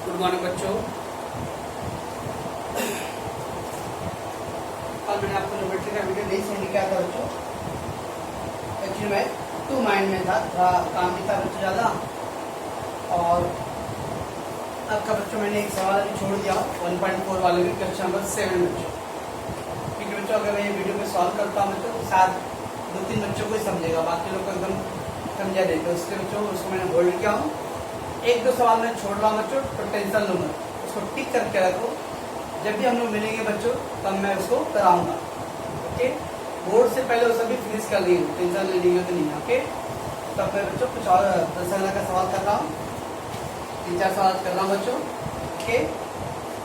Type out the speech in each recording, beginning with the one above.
Good morning बच्चों। कल मैंने आपको ज्योमेट्री का वीडियो नहीं सेंड किया था बच्चों। एक्चुअली मैं टू माइंड में था, थोड़ा काम भी था बच्चों ज़्यादा। और आपका बच्चों मैंने एक सवाल अभी छोड़ दिया 1.4 वाले में, क्वेश्चन नंबर 7 बच्चों। क्योंकि बच्चों अगर मैं ये वीडियो में सॉल्व करता हूँ बच्चों तो शायद 2-3 बच्चों को ही समझेगा, बाकी लोग को एकदम समझा नहीं। तो इसलिए बच्चों उसको मैंने होल्ड किया हूँ। 1-2 सवाल मैं छोड़ रहा हूँ बच्चों, पोटेंशियल नंबर उसको टिक करके रखो। जब भी हम लोग मिलेंगे बच्चों तब मैं उसको कराऊंगा। ओके, बोर्ड से पहले वो सभी फिनिश कर लिए, टेंशन लेने की तो नहीं है। ओके, तब मैं बच्चों कुछ और 10 का सवाल कर रहा हूँ, 3-4 सवाल कर रहा हूँ बच्चों। ओके,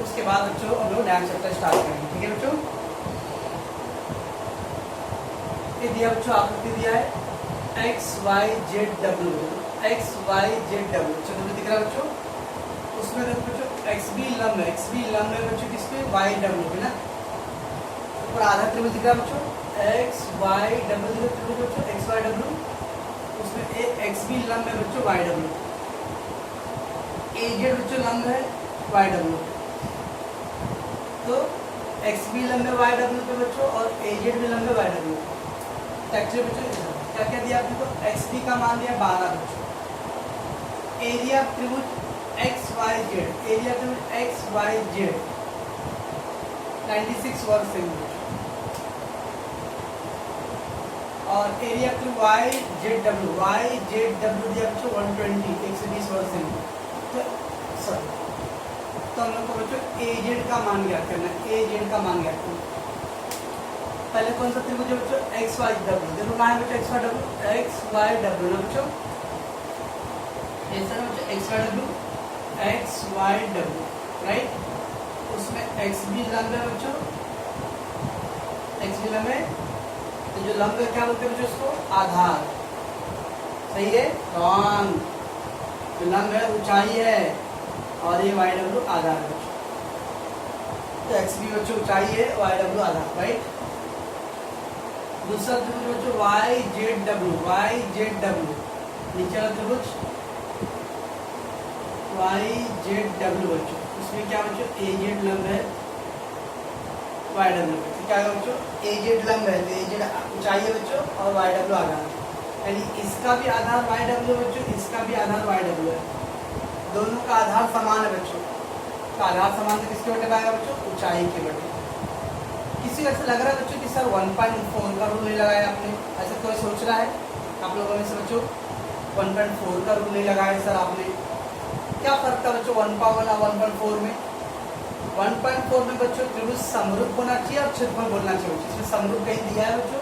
उसके बाद बच्चों हम लोग नया चैप्टर स्टार्ट करेंगे। ठीक है बच्चों, ये दिया बच्चों, आकृति दिया है XYZW, XYZW चलो दिख रहा है बच्चों। उसमें देखो बच्चों XB लंब है, XB लंब है बच्चों किसपे, YW पे ना। ऊपर आधा त्रिभुज दिख रहा है बच्चों, XYW दिख रहा है बच्चों, XYW। उसमें XB लंब है बच्चों YW, AZ बच्चों लंब है YW। तो XB लंब है YW पे बच्चों और AZ भी लंब है YW। एक्चुअली बच्चों क्या क्या दिया आपको, XB का मान दिया 12 बच्चों। एरिया त्रिभुज XYZ, एरिया त्रिभुज XYZ 96 वर्ग सेंटीमीटर। और एरिया त्रिभुज YZW, YZW दिया बच्चों 120 वर्ग सेंटीमीटर। तो हम लोग को बच्चों AZ का मान ज्ञात करना है, AZ का मान ज्ञात करना है। पहले कौन सा त्रिभुज है बच्चों, XYW। देखो कहाँ है बच्चों XYW ना बच्चों, ऐसा है बच्चों XYW, राइट। उसमें XB लंब है बच्चों, XB लंब है। तो जो लंब है क्या बोलते हैं बच्चों, उसको आधार। सही है, रॉन्ग। जो लंब है ऊंचाई है और ये YW आधार है बच्चों। तो XB बच्चों ऊंचाई है, YW आधार, राइट। दूसरा त्रिभुज बच्चों YZW, YZW नीचे वाला त्रिभुज YZW बच्चों। उसमें क्या बच्चों AZ लंब है YW। क्या है बच्चों, AZ लंब है तो AZ ऊंचाई है बच्चों और YW आधार, यानी इसका भी आधार YW बच्चों, इसका भी आधार YW है। दोनों का आधार समान है बच्चों। तो आधार समान तो किसके बटे पाएगा बच्चों, ऊंचाई के बटे। किसी ऐसा लग रहा है बच्चों कि सर 1.4 का रूल नहीं लगाया आपने, ऐसा कोई सोच रहा है आप लोगों में से बच्चों 1.4 का रूल नहीं लगाया सर आपने। क्या फर्क था बच्चों 1.1 और 1.4 में। 1.4 में बच्चों त्रिभुज समरूप होना चाहिए और क्षेत्रफल बोलना चाहिए बच्चों। इसमें समरूप कहीं दिया है बच्चों,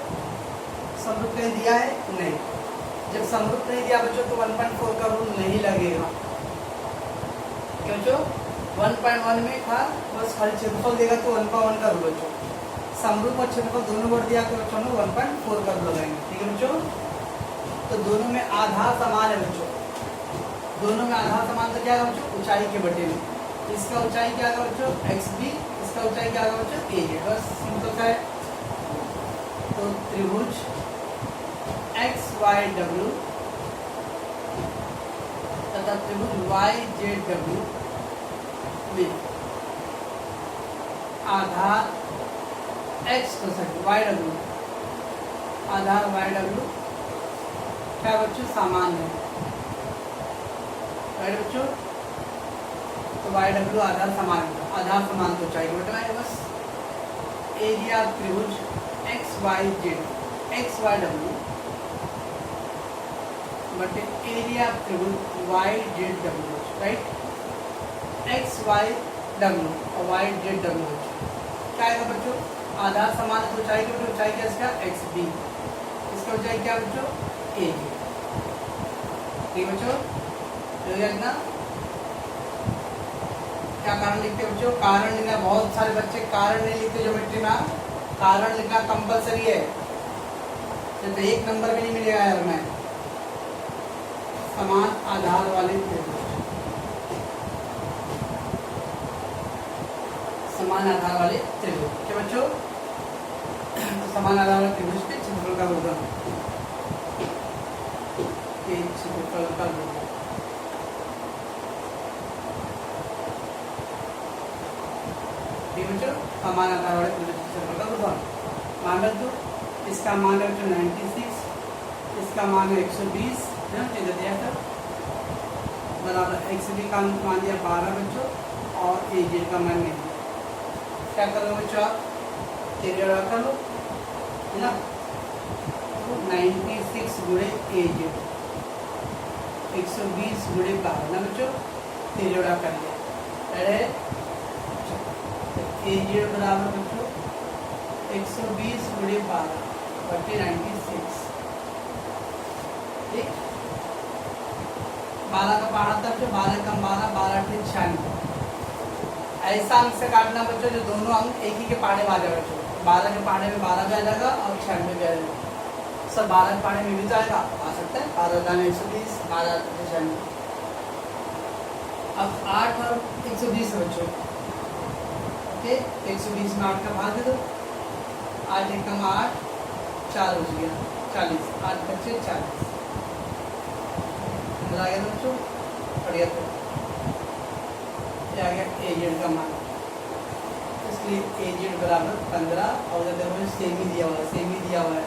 समरूप कहीं दिया है नहीं। जब समरूप नहीं दिया बच्चों तो 1.4 का रूल नहीं लगेगा। क्यों बच्चों, 1.1 में था बस खाली क्षेत्रफल देगा तो 1.1 का रूल बच्चों। समरूप और क्षेत्रफल दोनों वर्ड दिया तो बच्चों में 1.4 का रूल लगाएंगे। ठीक है बच्चों, तो दोनों में आधार समान है बच्चों। दोनों में आधार समान तो क्या है बच्चों, ऊंचाई के बटे में। इसका ऊंचाई क्या है बच्चों XB, इसका ऊंचाई क्या है बच्चों AZ, बस सिंपल सा है। तो त्रिभुज XYW तथा त्रिभुज YZW में आधार X तो सही YW, आधार YW क्या बच्चों समान है, राइट बच्चों। तो YW आधार समान है, आधार समान तो चाहिए बटना है बस। एरिया त्रिभुज XYW बटे एरिया त्रिभुज YZW, राइट। XYW और YZW क्या आएगा बच्चों, आधार समान है तो ऊंचाई की ऊंचाई क्या इसका XB, इसका ऊंचाई क्या बच्चों AZ। ठीक बच्चों, ना क्या कारण लिखते बच्चों, कारण लिखना। बहुत सारे बच्चे कारण नहीं लिखते ज्योमेट्री में, कारण लिखना कंपलसरी है, तो 1 नंबर भी नहीं मिलेगा यार। मैं समान आधार वाले त्रिभुज, समान आधार वाले त्रिभुज क्या बच्चों, तो समान आधार वाले त्रिभुज के क्षेत्रफल का वर्ग, क्षेत्रफल का वर्ग ये बच्चों समान आधार वाले त्रिभुज क्षेत्रफल का गुणनफल। मान लो इसका मान है बच्चों 96, इसका मान है 120 है, दे दिया था बराबर एक्स बी का मान दिया 12 बच्चों और ए जेड का मान नहीं दिया। क्या करो बच्चों आप तेरह कर लो है ना, तो 96 गुणे ए जेड 120 गुणे 12 ना बच्चों, तेरह कर लिया। अरे ए जेड बराबर बच्चों 120 गुणे 12 96, ठीक। 12 का पहाड़ा था जो 12 कम 12 12 × 96। ऐसा अंक से काटना बच्चों जो दोनों अंक एक ही के पहाड़े में आ जाए बच्चों। 12 के पहाड़े में 12 भी आ जाएगा और 96 भी आ जाएगा। सब 12 के पहाड़े में भी जाएगा, आ सकता है 12 दाने 120 12 96। अब 8 और 120 बच्चों, ओके 120 में 8 का भाग दे दो, 8 एकम 8 4 हो गया 40, 8 बच्चे 40 आ गया बच्चों, बढ़िया। तो ये आ गया ए जेड का मान, इसलिए ए जेड बराबर 15 और देखो सेमी दिया हुआ है, सेमी दिया हुआ है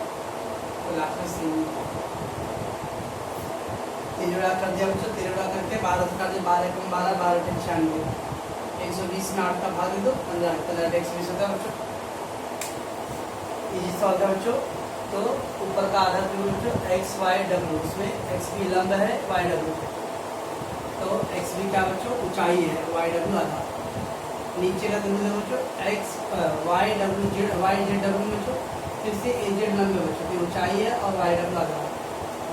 तो लास्ट में सेमी तेरह कर दिया बच्चों। तेरह करके 12 से काट दिया, 12 कम 12 12 × 96, 120 में 8 का भाग दे दो 15 15 120 होता है बच्चों। इजी सा होता है बच्चों। तो ऊपर का आधार त्रिभुज बच्चों एक्स वाई डब्ल्यू, उसमें एक्स भी लंब है वाई डब्ल्यू, तो एक्स भी क्या बच्चों ऊंचाई है, वाई डब्ल्यू आधार। नीचे का त्रिभुज है बच्चों X Y W Z, Y Z W बच्चों, फिर से ए जेड लंब है बच्चों, की ऊंचाई है और वाई डब्ल्यू आधार,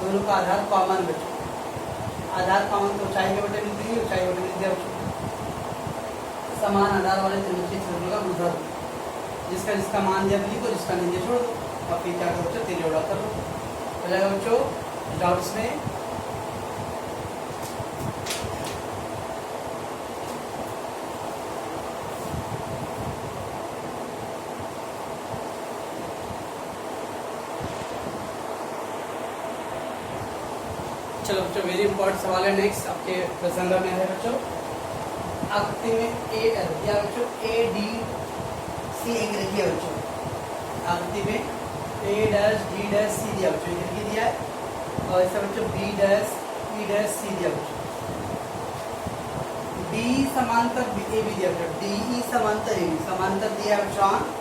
दोनों का आधार कॉमन बच्चों। आधार कॉमन तो ऊंचाई के बटे मिलती है, ऊंचाई बटे मिलती है बच्चों। समान आधार वाले त्रिभुज के क्षेत्रफल का गुणनफल, जिसका जिसका मान दिया लिखो, जिसका नहीं दिया छोड़ दो। और फिर क्या करो बच्चों तेरह उड़ा करो, हो जाएगा बच्चों। डाउट्स में चलो बच्चों वेरी इंपॉर्टेंट सवाल है नेक्स्ट आपके प्रसंग में है बच्चों। आकृति में ए या बच्चों ए डी सी एक रेखा है बच्चों। आकृति में ए डैश डी डैश सी दिया बच्चों, ये लिख दिया है। और ऐसा बच्चों बी डैश ई डैश सी दिया बच्चों। डी समांतर ए भी दिया बच्चों, डी ई समांतर ए बी, समांतर दिया है बच्चों।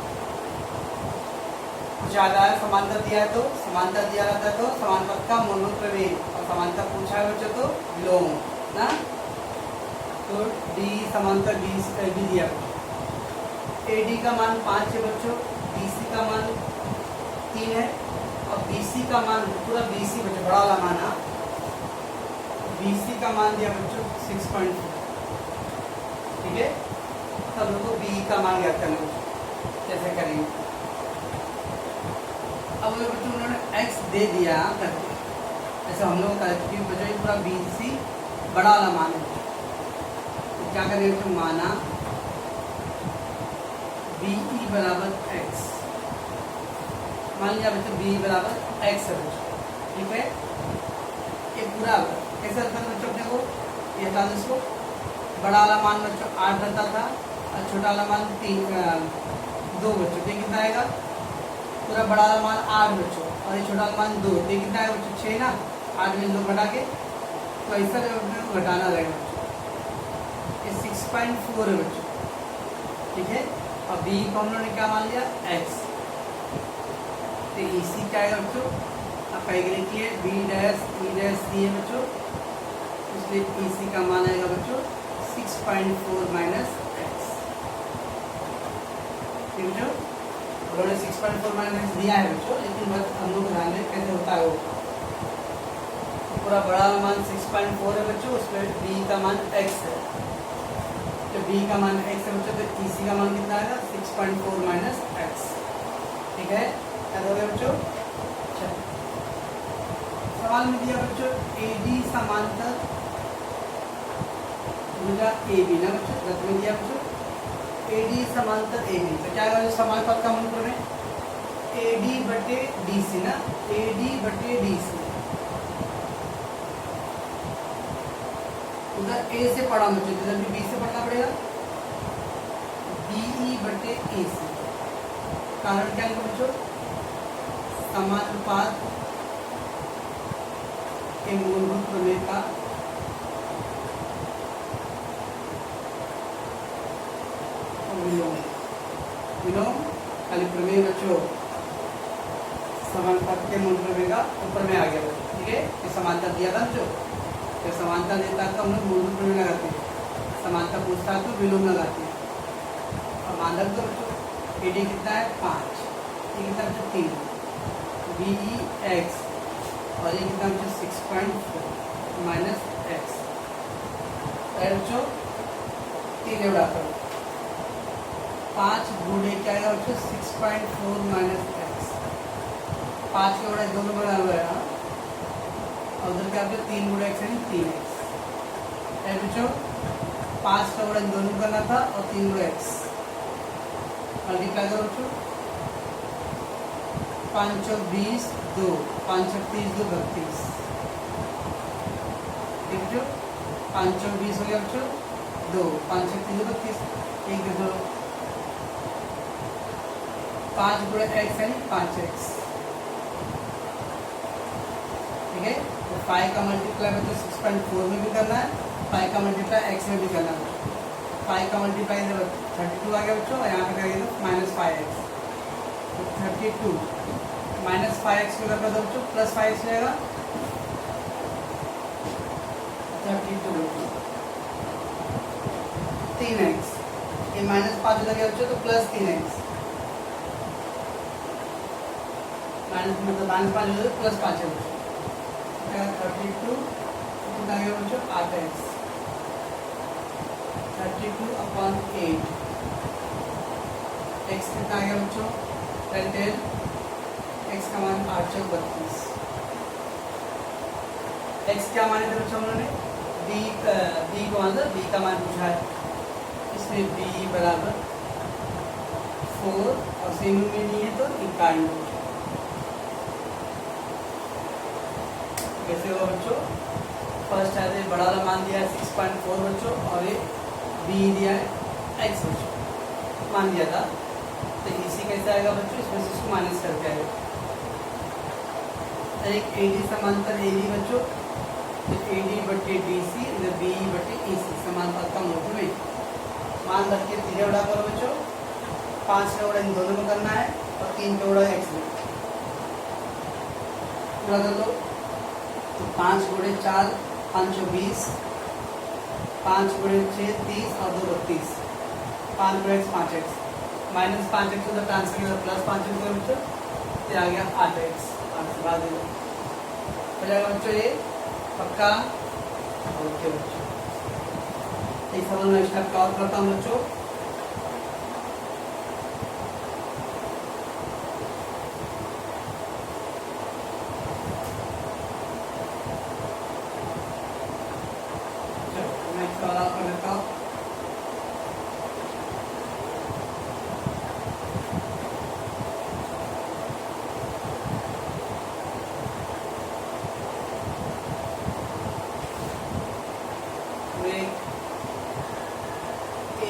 कुछ आधार समांतर दिया है तो समांतर दिया रहता है तो समान पथ का मूलभूत प्रवेग, और समांतर पूछा है बच्चों तो विलोम ना। तो डी समांतर बी भी दिया बच्चों। ए डी का मान 5 है बच्चों, बी सी का मान 3 है और बी सी का मान पूरा बी सी बच्चों बड़ा वाला माना, बी सी का मान दिया बच्चों 6.4, ठीक है। तब लोगों को बी का मान ज्ञात करना बच्चों, कैसे करेंगे। अब बच्चों उन्होंने x दे दिया करके, ऐसे हम लोग करके बच्चों पूरा बी सी बड़ा वाला मान है, तो क्या करेंगे बच्चों, माना बी ई बराबर x, मान लिया बच्चों बी बराबर x है बच्चों, ठीक है। ये पूरा कैसे रहता था बच्चों अपने को, ये था इसको बड़ा वाला मान बच्चों 8 रहता था और छोटा वाला मान 2 बच्चों, ये कितना आएगा, पूरा बड़ा वाला मान 8 बच्चों और ये छोटा वाला मान 2, ये कितना है बच्चों 6 ना, 8 में 2 घटा के, तो ऐसा घटाना रहेगा बच्चों। ये 6.4 है बच्चों, ठीक है। और बी को हम लोगों ने क्या मान लिया x, तो इसी क्या है बच्चों, आप कहीं लिखिए बी डैश ई डैश सी है बच्चों, इसलिए इसी का मान आएगा बच्चों 6.4 माइनस x, ठीक है बच्चों। उन्होंने 6.4 माइनस दिया है बच्चों, लेकिन बस हम लोग ध्यान में कैसे होता है वो, पूरा बड़ा मान 6.4 है बच्चों, उसमें b का मान x है, तो b का मान x है बच्चों, तो इसी का मान कितना आएगा 6.4 माइनस x, ठीक है। क्या हो गया बच्चों, सवाल में दिया बच्चों ए डी समांतर ए बी ना बच्चों, गत में दिया बच्चों ए डी समांतर ए बी, तो क्या है समान पद का मूल में ए डी बटे डी सी ना, ए डी बटे डी सी, उधर ए से पढ़ा मुझे, इधर भी बी से पढ़ना पड़ेगा, डी ई बटे ई सी। कारण क्या है बच्चों, समानुपात के मूलभूत प्रमेय का विलोम। विलोम खाली प्रमेय बच्चों, समानुपात के मूल प्रमेय का ऊपर में आ गया बच्चों, ठीक है। ये समानता दिया था बच्चों, जब समानता देता है तो हम लोग मूलभूत प्रमेय लगाते हैं, समानता पूछता है तो विलोम लगाते हैं। और मान रख दो बच्चों, ए डी कितना है 5, ये कितना बच्चों 3, बी ई एक्स और ये कितना बच्चों 6.4 माइनस एक्स। बच्चों 3 उड़ा करो, 5 गुणे क्या आएगा बच्चों 6.4 माइनस एक्स। 5 के उड़ा दोनों बड़ा हुआ है और उधर क्या बच्चों 3 गुणे एक्स यानी 3x है बच्चों। 5 का उड़ा दोनों करना था और 3 गुणे एक्स मल्टीप्लाई करो बच्चों, 5 और 20 2, 5 और 30 2 32, ठीक बच्चों। 5 और 20 हो गया बच्चों 2, 5 और 30 32, एक दो 5 गुणे एक्स यानी 5x, ठीक है। तो 5 का मल्टीप्लाई बच्चों 6.4 में भी करना है, 5 का मल्टीप्लाई x में भी करना है। 5 का मल्टीप्लाई 32 आ गया बच्चों और यहाँ पे करेंगे तो माइनस 5x, तो 32 माइनस 5x को कर दो बच्चों प्लस 5x रहेगा 32 3x, ये माइनस 5 उधर गया बच्चों तो प्लस 3x, माइनस मतलब माइनस 5 उधर प्लस 5 है बच्चों, 32 कितना आ गया बच्चों 8x, 32/8, x कितना आ गया बच्चों 10, x का मान 8 चौक 32। x क्या माने थे बच्चों हमने, b को मतलब b का मान पूछा है, इसमें b बराबर 4 और सेम में नहीं है तो इकाई कैसे होगा बच्चों। फर्स्ट है बड़ा वाला मान दिया है 6.4 बच्चों और ये b दिया है x बच्चों मान दिया था, तो इसी कैसे आएगा बच्चों, इसमें से इसको माइनस करके आएगा। एक AD समांतर AD बच्चों, तो AD बटे DC इधर BE बटे EC समानुपात का मूल में मान रख के 3 उड़ा करो बच्चों, 5 का उड़ा इन दोनों में करना है और 3 का उड़ा x में उड़ा कर दो, तो 5 गुणे 4 5 20, 5 गुणे 6 30 और 2 32, 5 गुणे x 5x माइनस 5x उधर ट्रांसफर किया प्लस 5x का बच्चों, ये आ गया 8x, 8 से बाद हो जाएगा बच्चों ये पक्का। ओके बच्चों, इस सवाल में स्टेप कवर करता हूँ बच्चों। नेक्स्ट सवाल कर लेता हूँ।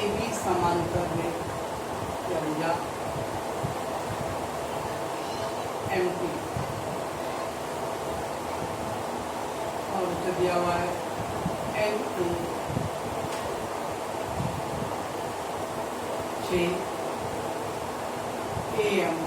AB समांतर में या MT और जो दिया हुआ है NE 6 AM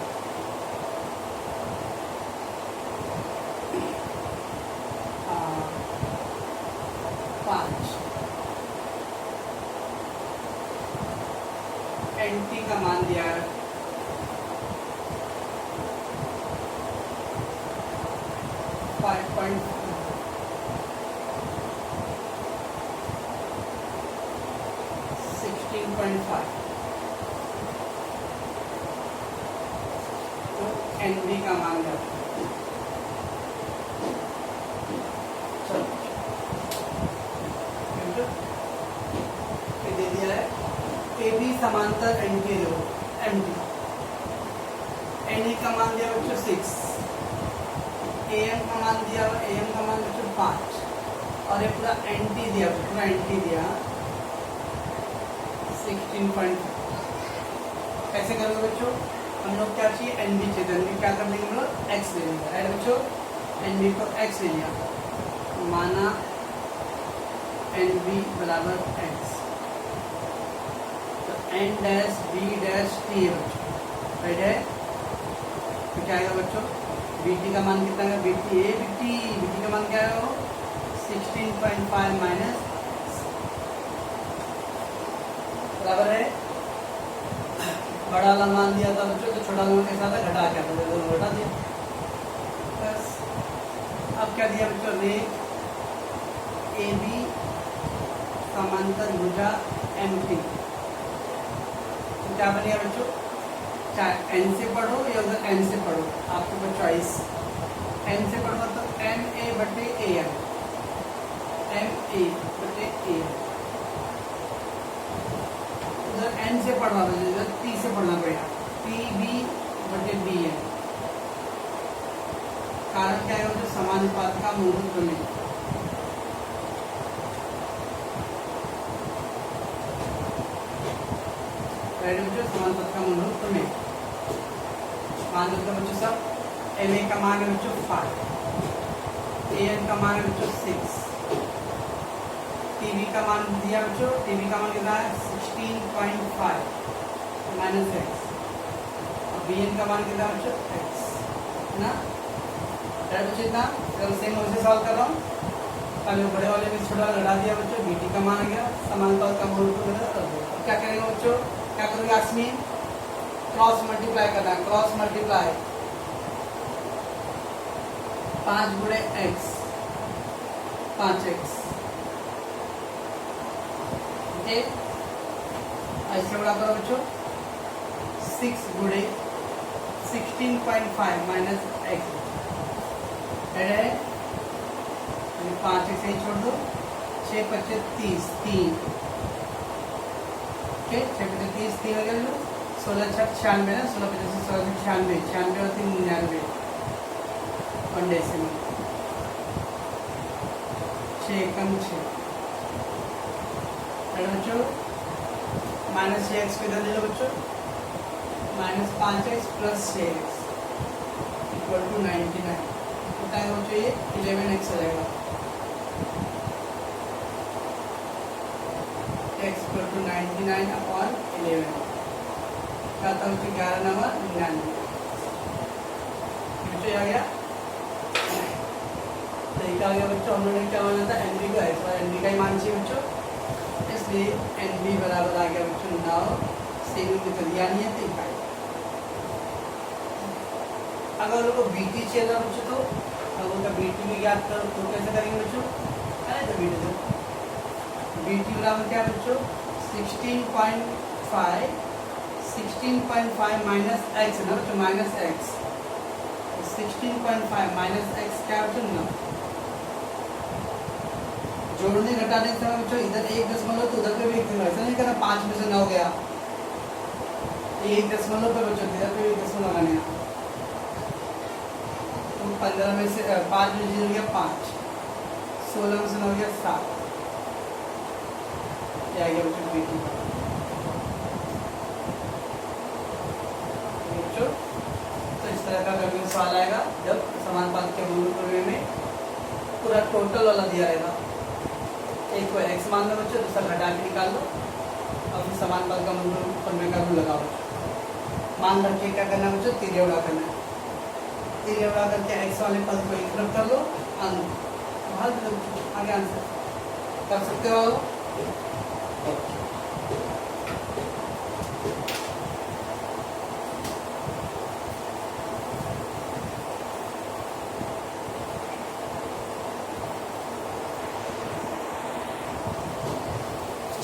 NT का मान दिया है 5.4, 16.5, तो NB का मान दिया। दे दिया है AB समांतर NT दो MT, NE का मान दिया बच्चों 6, AM का मान दिया AM का मान बच्चों 5 और ये पूरा NT दिया, पूरा NT दिया 16.5। कैसे करोगे बच्चों? हम लोग क्या चाहिए, एन बी चाहिए, एन बी क्या कर लेंगे हम लोग, एक्स ले लेंगे, राइट बच्चों। एन बी को एक्स ले लिया, माना एन बी बराबर एक्स, तो N dash B dash T है बच्चों, राइट है। तो क्या आएगा बच्चों, बी टी का मान कितना है, बी टी का मान क्या है वो 16.5 माइनस बराबर है, बड़ा वाला मान दिया था बच्चों, तो छोटा वाला के साथ घटा क्या था, दोनों घटा दिया बस। अब क्या दिया बच्चों, रे ए बी समांतर भुजा एम टी, तो क्या बनेगा बच्चों, चाहे एन से पढ़ो या अगर एन से पढ़ो, आपको चॉइस। एन से पढ़ो तो एम ए बटे ए एम, एम ए बटे ए, उधर एन से पढ़ना था, इधर टी से पढ़ना पड़ेगा, पी बी बटे बी एन। कारण क्या है, जो समानुपात का मूलभूत प्रमेय, समानुपात का मूलभूत प्रमेय। मान लो बच्चों सब, एम ए का मान है बच्चों 5, ए एन का मान है बच्चों 6, टीवी का मान दिया बच्चों, टीवी का मान कितना है 16.5 माइनस एक्स, और बी एन का मान कितना बच्चों एक्स, है ना। बच्चों इतना अगर सेम वैसे सॉल्व कर रहा हूँ, पहले बड़े वाले में छोटा लड़ा दिया बच्चों, बी टी का मान आ गया, समानुपात का मूलभूत। अब क्या करेंगे बच्चों, क्या करोगे आसमीन, क्रॉस मल्टीप्लाई करना है, क्रॉस मल्टीप्लाई 5 गुणे एक्स 5x, ओके। ऐसे बड़ा करो बच्चों 6 गुणे 16.5 माइनस एक्स, है 5x ही छोड़ दो, 6 × 30 3, ओके 6 × 30 3 हो गया, 16 × 6 96 ना, 16 × 50 16 × 96 96 और 3 99, 1 डेसिमल, 6 कम 6, बच्चों माइनस 6x को इधर ले लो बच्चों, minus 5x plus 6x equal to 99, कितना है बच्चों ये 11x हो जाएगा, x इक्वल टू 99/11, क्या था बच्चों 11 नंबर 99, बच्चों आ गया। तो आ गया बच्चों, हम लोगों ने क्या माना था, एन बी को एक्स, और एन बी का ही मान चाहिए बच्चों, इसलिए एन बी बराबर आ गया बच्चों 9, सेम में तो दिया नहीं है 3। अगर लोगों को बी टी चाहिए था बच्चों, तो अगर उनका बी टी भी ज्ञात करो तो कैसे करेंगे बच्चों, अरे तो बी टी बराबर क्या बच्चों 16.5 माइनस एक्स है ना बच्चों, माइनस एक्स 16.5 माइनस एक्स क्या बच्चों 9, जोड़ने घटाने के समय बच्चों इधर 1 तो उधर पे भी 1 दशमलव, ऐसा नहीं करना 5 में से 9 गया, 1 दशमलव पे बच्चों इधर पे 1 दशमलव लगाने, तो 15 में से 5 में 0 गया 5, 16 में से 9 गया 7, ये आ गया बच्चों बी टी बच्चों। तो इस तरह का कभी सवाल आएगा जब समानुपात के मूलभूत प्रमेय में पूरा टोटल वाला दिया रहेगा, एक को x मान लो बच्चों, दूसरा घटा के निकाल लो, और फिर समानुपात का मूलभूत प्रमेय का रूल लगाओ। मान रखिए क्या करना है बच्चों, तिर्य उड़ा करना है, तिर्य उड़ा करके x वाले पद को एक तरफ कर लो, हल दो, आगे आंसर कर सकते हो।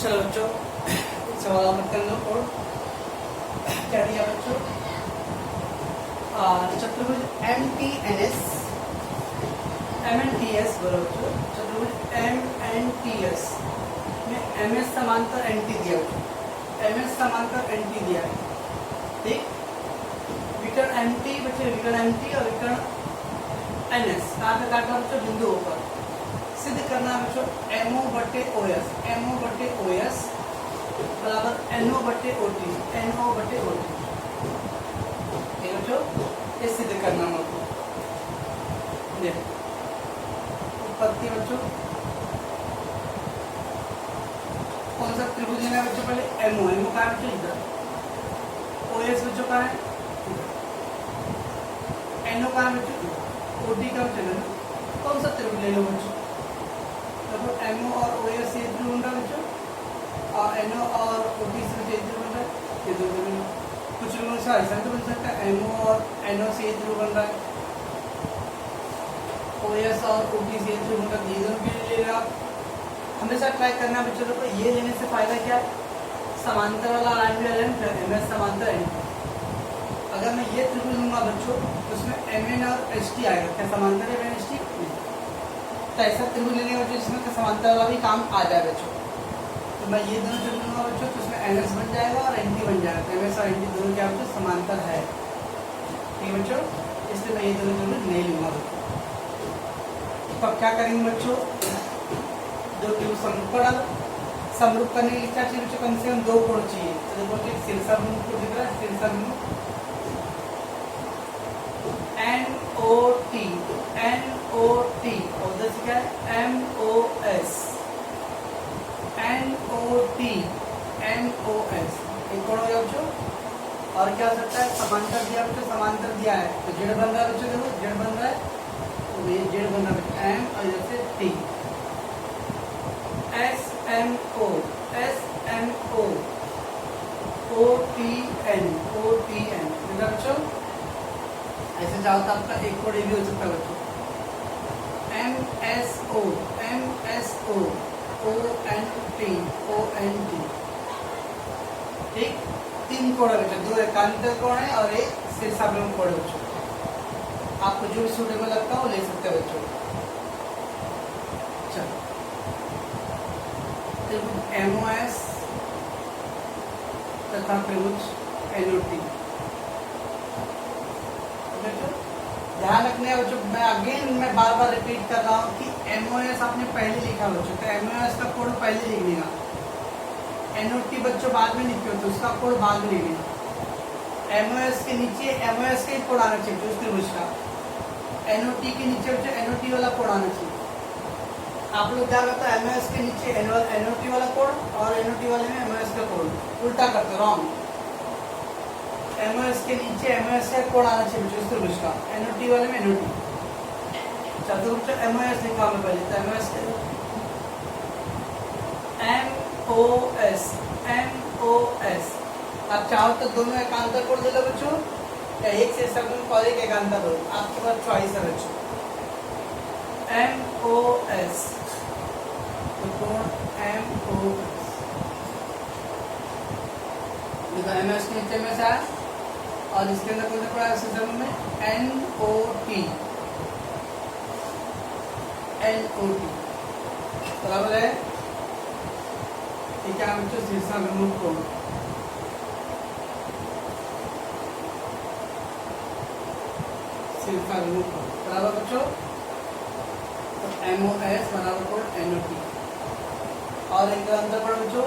चलो बच्चों सवाल कर लो, और क्या दिया बच्चों, चतुर्भुज MTNS MNTS बोलो बच्चों, चतुर्भुज MNTS में MS समांतर NT दिया बच्चों, MS समांतर NT दिया है, ठीक। विकर्ण MT बच्चों, विकर्ण MT और विकर्ण NS कहाँ पे काटना बच्चों, बिंदुओं पर सिद्ध करना है बच्चों, MO बटे OS बराबर NO बटे OT, NO बटे OT। ये बच्चों ये सिद्ध करना आपको। देखो उत्पत्ति बच्चों कौन सा त्रिभुज लेना है बच्चों, पहले एमओ, एमओ का है बच्चों इधर, ओएस बच्चों का है एनओ का है बच्चों, ओटी का बच्चों कौन सा त्रिभुज ले लो बच्चों। देखो एमओ और ओएस ये त्रिभुज बन रहा है बच्चों, और एनओ और ओटी से ये त्रिभुज बन रहा है, ये दो त्रिभुज कुछ लोगों से ऐसा तो बन सकता है एमओ और एनओ से ये त्रिभुज बन रहा है, ओएस और ओटी से ये त्रिभुज बन रहा है, ये दोनों के लिए ले रहे आप। हमेशा ट्राई करना बच्चों को, ये लेने से फायदा क्या है, समांतर वाला लाइन भी एम एस समांतर एन। अगर मैं ये त्रिभुज लूंगा बच्चों तो उसमें एम एन और एच टी आएगा, क्या समांतर है एम एच टी, तो ऐसा त्रिभुज लेने का बच्चों जिसमें समांतर वाला भी काम आ जाए बच्चों। तो मैं ये दोनों त्रिभुज लूंगा बच्चों तो उसमें एन एस बन जाएगा और एन टी बन जाएगा, तो एम एस और एन टी दोनों क्या बच्चों समांतर है, ठीक है बच्चों, इसलिए मैं ये दोनों त्रिभुज नहीं लूंगा बच्चों। तो अब क्या करेंगे बच्चों, दो त्रिभुज समरूप करने के लिए क्या चाहिए बच्चों, कम से कम दो कोण चाहिए। तो देखो कि शीर्षक बिंदु को दिख रहा है, शीर्षक बिंदु एन ओ टी और उधर से क्या है M O S, N O T N O S, एक कोण हो गया बच्चों। और क्या हो सकता है, समांतर दिया बच्चों, समांतर दिया है तो जेड बन रहा है बच्चों, देखो जेड बन रहा है, तो ये जेड बन रहा है एम और इधर से T, S M O O T N बच्चों। ऐसे चाहो तो आपका एक कोण ये भी हो सकता है बच्चों, M S O O N T, ठीक, तीन कोण है बच्चों, दो एकांतर कोण है और एक शीर्षाभिमुख कोण है बच्चों। आपको जो भी सूटेबल लगता है वो ले सकते हैं बच्चों। चलो एमओएस तथा त्रिभुज एनओटी, ध्यान रखने बच्चों, मैं बार बार रिपीट कर रहा हूँ कि एमओएस आपने पहले लिखा बच्चों, तो एमओएस का कोड पहले लिखने का, एनओटी बच्चों बाद में लिखे तो उसका कोड बाद में लिखने का। एमओएस के नीचे एमओएस का ही कोड आना चाहिए उस त्रिभुज का, एनओटी के नीचे बच्चों एनओटी वाला कोड आना चाहिए। आप लोग क्या करते हैं, एमओएस के नीचे एनओटी वाला कोड और एनओटी वाले में एमओएस का कोड, उल्टा करते हो, रॉन्ग। एमओएस के नीचे एमओएस का कोड आना चाहिए बच्चों इस त्रिभुज का, एनओटी वाले में एनओटी। चतुर्भुज एमओएस लिखा मैं पहले, तो एमओएस एमओएस। आप चाहो तो दोनों एकांतर कोड दे लो बच्चों, या एक से सब और एक एकांतर कोड, आपके पास चॉइस है बच्चों। एमओएस तो कोण एमओएस, देखो एमओएस के नीचे में है और इसके अंदर कौन सा पड़ा है सिस्टम में, एनओटी बराबर है, ठीक है बच्चों, शीर्षाभिमुख कोण, शीर्षाभिमुख कोण बराबर बच्चों, तो एमओएस बराबर कोण एनओटी। और एक अंदर पड़ा बच्चों,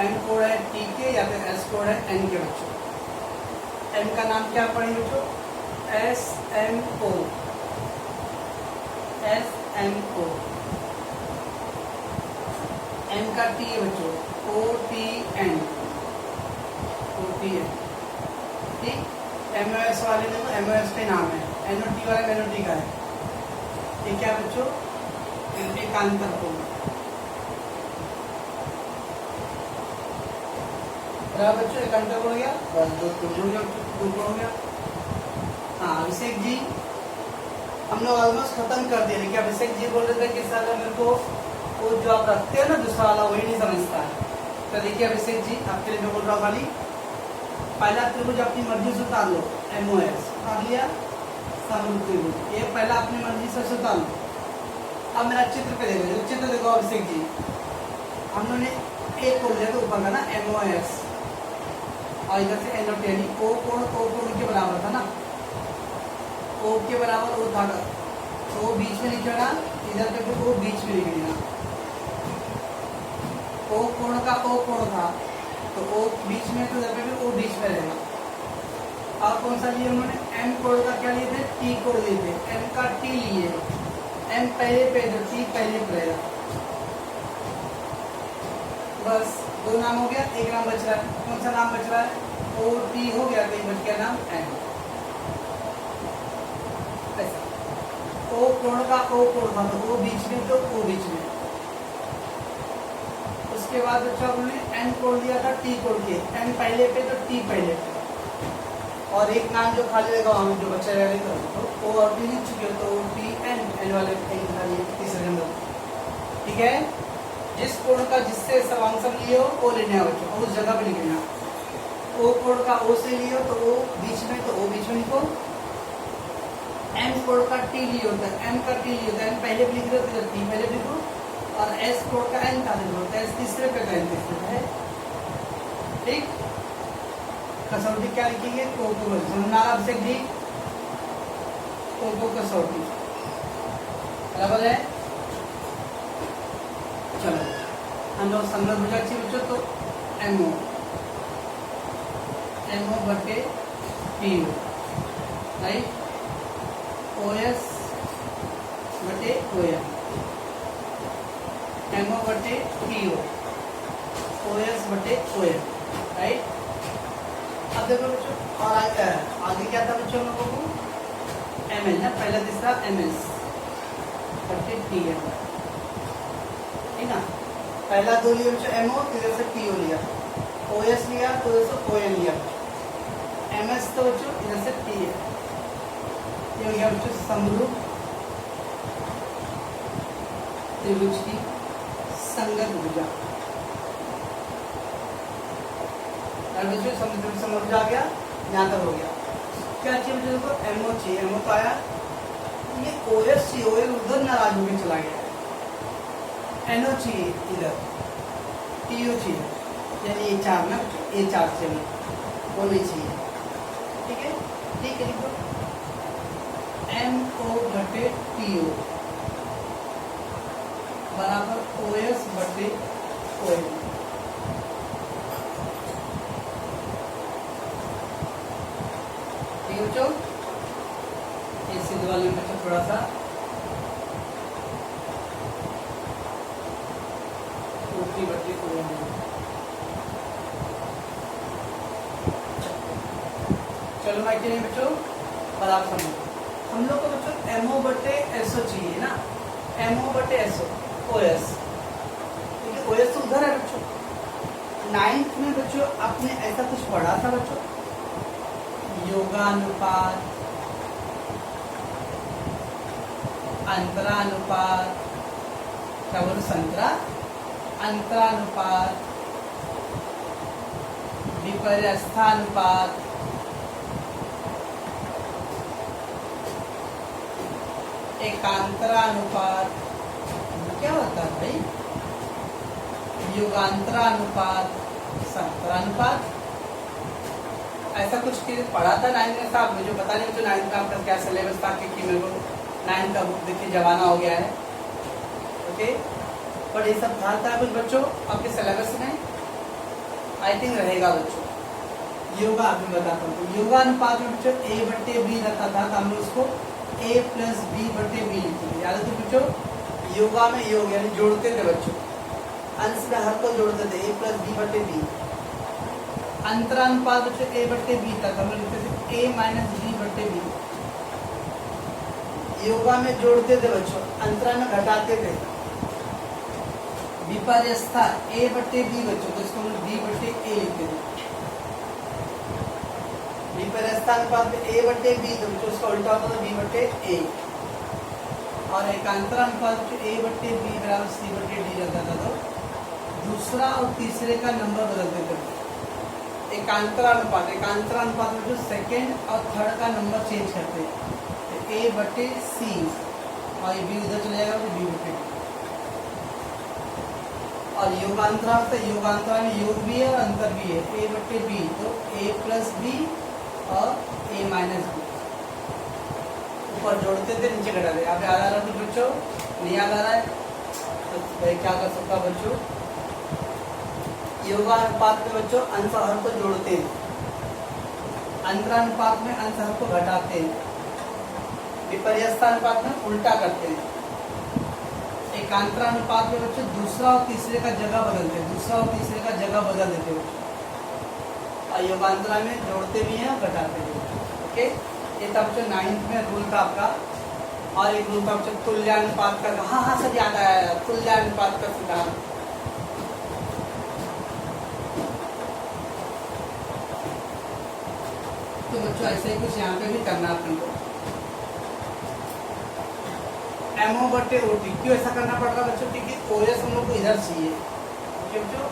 एन कोड है टी के या फिर एस कोड है एन के बच्चों। एम का नाम क्या पढ़ेंगे बच्चों, एस एम ओ, एम का टी है बच्चों ओ टी एन, ठीक। एमओएस वाले में तो एमओएस का नाम है, एनओटी वाले में एनओटी का है, ये क्या बच्चों, एकांतर कोण बराबर बच्चों, एकांतर कोण हो गया, बस दो हो गया। हाँ अभिषेक जी, हम लोग ऑलमोस्ट खत्म कर दिए, लेकिन अभिषेक जी बोल रहे थे कि सर मेरे को वो जो आप रखते हैं ना दूसरा वाला वही नहीं समझता है। तो देखिए अभिषेक जी, आपके लिए मैं बोल रहा हूँ खाली पहला त्रिभुज अपनी मर्जी से उतार लो, एमओएस उतार लिया, समरूप त्रिभुज ये पहला अपनी मर्जी से उतार लो। अब मेरा चित्र पे देखो, चित्र देखो अभिषेक जी, हम लोगों ने एक कोण लिया था ऊपर का ना एमओएस, और इधर से एनओटी, यानी ओ कोण के बराबर था ना, ओ के बराबर ओ था, तो ओ बीच में लिखेगा, इधर पे ओ बीच में लिखेगा, ओ कोण का ओ कोण था तो ओ बीच में, तो इधर पे भी ओ बीच में रहेगा। और कौन सा लिए उन्होंने एम कोड का क्या लिए थे, टी कोड लिए थे, एम का टी लिए, एम पहले पे तो टी पहले पे रहेगा। बस दो नाम हो गया, एक नाम बच रहा है, कौन सा नाम बच रहा है, ओ टी हो गया, तो बच गया नाम एम। ऐसा ओ कोड का ओ कोड था, तो ओ बीच में तो ओ बीच में। उसके बाद बच्चा उन्होंने एन कोड दिया था टी कोड के, एन पहले पे तो टी पहले पे, और एक नाम जो खाली रहेगा वहाँ जो बच्चा रहेगा तो ओ और टी लिख चुके हो, तो ओ टी एन, एन वाले तीसरे नंबर। ठीक है, जिस कोड का जिससे सर्वांशम लिए हो वो लेने हैं बच्चों, और उस जगह पे लिखना। ओ कोड का ओ से लिए हो तो ओ बीच में, तो ओ बीच में लिखो। एम कोड का टी लिए होता है, एम का टी लिए होता है, एम पहले भी लिख रहे हो तो टी पहले लिखो, और एस कोड का एन का लिखो, तो एस तीसरे पे का एन तीसरे पे है। ठीक, कसौटी क्या लिखेंगे, कोको समझना से डी कोको कसौटी बराबर है। चलो हम लोग संगत भुजा अच्छी बच्चों, तो एमओ एमओ बटे पीओ, राइट, ओएस बटे ओएम, एमओ बटे पीओ, ओएस बटे ओएम, राइट। अब देखो बच्चों, और आगे क्या था बच्चों लोगों को, एम एल ना, पहला तीसरा एम एस बटे टी एम, ठीक ना। पहला दो लिया बच्चों एम ओ, इधर से टी ओ लिया, ओ एस लिया तो इधर से ओ एन लिया, एम एस तो बच्चों इधर से टी एम। ये हो गया बच्चों समरूप त्रिभुज की संगत भुजा। समझ आ गया, यहाँ तक हो गया। क्या चाहिए मुझे देखो, एमओ चाहिए, एमओ तो आया, ये ओएस चाहिए, ओएस उधर नाराज होकर चला गया। एनओ चाहिए इधर, टीओ चाहिए, यानी ये चार ना, ये चार चाहिए, वो नहीं चाहिए। ठीक है, ठीक है, लिखो एम ओ बटे टीओ बराबर ओएस बटे ओएम। बच्चों इस सिद्ध वाले में बच्चों थोड़ा सा ऊपरी बट्टी को चलो मैं नहीं बच्चों, और आप समझो हम लोग को बच्चों एमओ बटे एसओ चाहिए ना, एमओ बटे एसओ ओएस, ठीक है, ओएस तो उधर है बच्चों। 9th में बच्चों आपने ऐसा कुछ पढ़ा था बच्चों, योगानुपात, अंतरानुपात, क्या बोलो संतरा, अंतरानुपात, विपर्यस्थानुपात, एकांतरानुपात, क्या होता है भाई, युगांतरानुपात, संतरानुपात, ऐसा कुछ पढ़ा था 9th में साहब, मुझे पता नहीं मुझे 9th का आपका क्या सिलेबस था, क्योंकि मेरे को 9th का बुक देखिए जमाना हो गया है। ओके, पर ये सब था कुछ बच्चों आपके सिलेबस में, आई थिंक रहेगा बच्चों। योगा अभी बताता हूँ, तो योगानुपात में बच्चों ए बट्टे बी रहता था, तो हम लोग उसको ए प्लस बी बट्टे बी लिखते थे, याद है तो बच्चों। योगा में योग यानी जोड़ते थे बच्चों, अंश में हर को जोड़ते थे, ए प्लस बी बट्टे बी। अंतरानुपात बच्चों ए बट्टे बी तक हम लोग लिखते थे ए माइनस बी बट्टे बी। योगा में जोड़ते थे बच्चों, अंतरा में घटाते थे। विपर्यस्था ए बट्टे बी बच्चों, तो इसको हम लोग बी बट्टे ए लिखते थे। विपर्यस्थानुपात में ए बट्टे बी, तो बच्चों उसका उल्टा होता था बी बट्टे ए। और एकांतरानुपात में ए बट्टे बी बराबर सी बट्टे डी रहता था, तो दूसरा और तीसरे का नंबर बदलते थे। एकांतरानुपात, एकांतरानुपात में जो सेकेंड और थर्ड का नंबर चेंज करते हैं, तो ए बटे सी, और ये बी उधर चले जाएगा तो बी बटे डी। और योगांतरा तो योगांतरा में योग भी है और अंतर भी है, ए बटे बी, तो ए प्लस बी और ए माइनस बी। ऊपर जोड़ते थे, नीचे घटाते। आप याद आ रहा है कुछ बच्चों, नहीं याद आ रहा है तो भाई क्या कर सकता बच्चों, योगानुपात में बच्चों अंश और हर को जोड़ते हैं, अंतरानुपात में अंश को घटाते हैं, विपर्यस्तानुपात में उल्टा करते हैं, एकांतरानुपात में बच्चों दूसरा और तीसरे का जगह बदलते हैं, दूसरा और तीसरे का जगह बदल देते हैं बच्चों, और योगांतरा में जोड़ते भी हैं और घटाते भी हैं। ओके, ये था बच्चों 9th में रूल था आपका। और एक रूल था बच्चों तुल्यानुपात का। हाँ सर याद आया, तुल्यानुपात का सिद्धांत। तो बच्चों ऐसे ही कुछ यहाँ पे भी करना अपन को, एमओ बटे ओटी। क्यों ऐसा करना पड़ रहा बच्चों, क्योंकि ओएस हम लोग को इधर चाहिए। ओके बच्चों,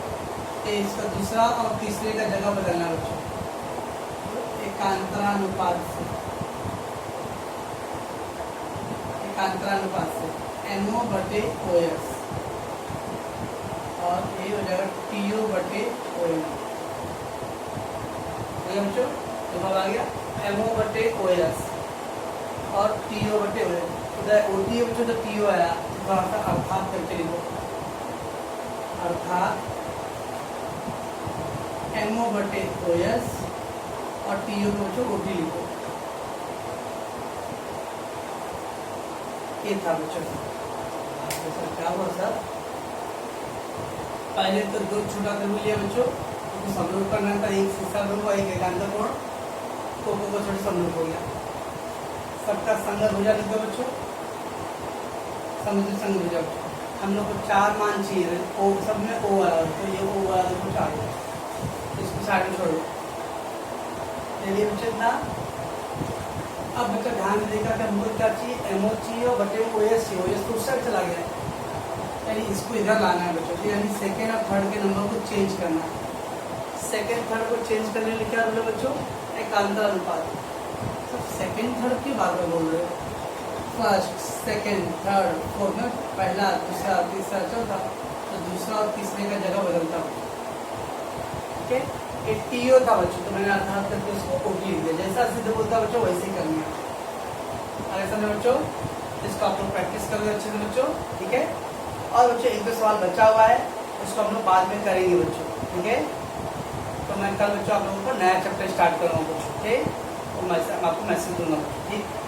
इसका दूसरा और तीसरे का जगह बदलना बच्चों, एकांतरानुपात से, एकांतरानुपात से एमओ बटे ओएस, और ये हो जाएगा टीओ बटे ओएम। बच्चों तो आ गया एमओ बटे ओएस और टीओ बटे ओएम। ओटी है बच्चों, तो टीओ आया, थोड़ा सा अर्थात करके लिखो, अर्थात एमओ बटे ओएस और टीओ को बच्चों ओटी लिखो। ये था बच्चों सर, क्या हुआ सर, पहले तो दो छोटा कर लिया बच्चों, तो समरूप करना था, एक शीशा रूप और एक एकांतर कोण, को छोटा समरूप हो गया। सबका संगत हो जाए बच्चों, समुद्र संग हो जाए। हम लोग को 4 मान चाहिए, ओ सब में ओ वाला, तो ये ओ वाला कुछ आ गया, इसको साइड में छोड़ो। चलिए बच्चे था, अब बच्चा ध्यान देगा कि हमको क्या चाहिए, एमओ चाहिए और बटे ओएस चाहिए। ओएस तो उस साइड चला गया, यानी इसको इधर लाना है बच्चों, यानी सेकेंड और थर्ड के नंबर को चेंज करना है। सेकेंड थर्ड को चेंज करने के लिए क्या बोले बच्चों, एकांतरानुपात। सब सेकेंड थर्ड की बात में बोल रहे हो, फर्स्ट सेकेंड थर्ड फोर्थ में पहला दूसरा तीसरा चौथा, तो दूसरा और तीसरे का जगह बदलता हूँ। ठीक है, ये टीओ था बच्चों, तो मैंने अर्थात करके उसको ओटी लिख दिया। जैसा सिद्ध बोलता बच्चों वैसे ही करना है। ऐसा नहीं बच्चों, इसको आप लोग प्रैक्टिस कर रहे अच्छे से बच्चों। ठीक है, और बच्चों एक दो सवाल बचा हुआ है, उसको हम लोग बाद में करेंगे बच्चों। ठीक है, तो मैं कल बच्चों आप लोगों को नया चैप्टर स्टार्ट करूँगा बच्चों। ठीक है, तो मैं आपको मैसेज दूंगा। ठीक।